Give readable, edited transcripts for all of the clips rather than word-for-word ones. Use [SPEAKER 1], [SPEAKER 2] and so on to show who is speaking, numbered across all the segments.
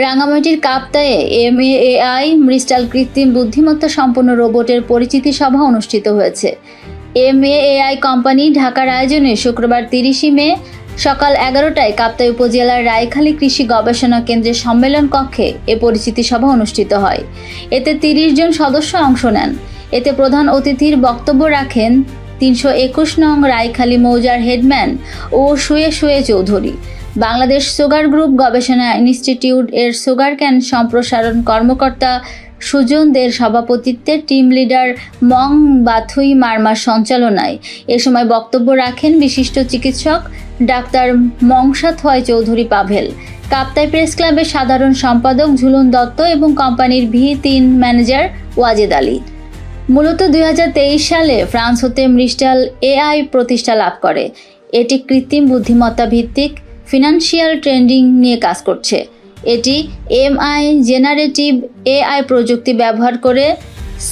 [SPEAKER 1] রাঙামাটির কাপ্তায়ে এমএএআই মৃষ্টাল কৃত্রিম বুদ্ধিমত্তা সম্পন্ন রোবটের পরিচিতি সভা অনুষ্ঠিত হয়েছে। এমএএআই কোম্পানি ঢাকার আয়োজনে শুক্রবার 30 মে সকাল 11টায় কাপ্তাই উপজেলার রায়খালী কৃষি গবেষণা কেন্দ্রের সম্মেলন কক্ষে এ পরিচিতি সভা অনুষ্ঠিত হয়। এতে 30 জন সদস্য অংশ নেন। এতে প্রধান অতিথির বক্তব্য রাখেন 321 নং রায়খালী মৌজার হেডম্যান ও শুয়ে চৌধুরী। বাংলাদেশ সুগার গ্রুপ গবেষণা ইনস্টিটিউট এর সুগার ক্যান সম্প্রসারণ কর্মকর্তা সুজন দের সভাপতিত্বে টিম লিডার মং বাথুই মার্মার সঞ্চালনায় এ সময় বক্তব্য রাখেন বিশিষ্ট চিকিৎসক ডাক্তার মংসাথয় চৌধুরী পাভেল, কাপ্তাই প্রেস ক্লাবের সাধারণ সম্পাদক ঝুলন দত্ত এবং কোম্পানির V3 ম্যানেজার ওয়াজেদ আলী। মূলত 2023 সালে ফ্রান্স হতে মৃষ্টাল এআই প্রতিষ্ঠা লাভ করে। এটি কৃত্রিম বুদ্ধিমত্তা ভিত্তিক ফিনান্সিয়াল ট্রেডিং নিয়ে কাজ করছে। এটি এমআই জেনারেটিভ এআই প্রযুক্তি ব্যবহার করে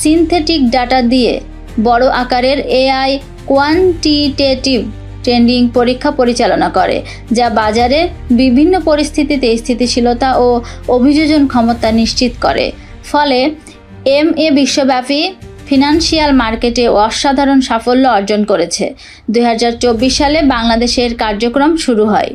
[SPEAKER 1] সিনথেটিক ডাটা দিয়ে বড় আকারের এআই কোয়ান্টিটেটিভ ট্রেডিং পরীক্ষা পরিচালনা করে, যা বাজারে বিভিন্ন পরিস্থিতিতে স্থিতিশীলতা ও অভিযোজন ক্ষমতা নিশ্চিত করে। ফলে এমএ বিশ্বব্যাপী ফিনান্সিয়াল মার্কেটে অসাধারণ সাফল্য অর্জন করেছে। 2024 সালে বাংলাদেশের কার্যক্রম শুরু হয়।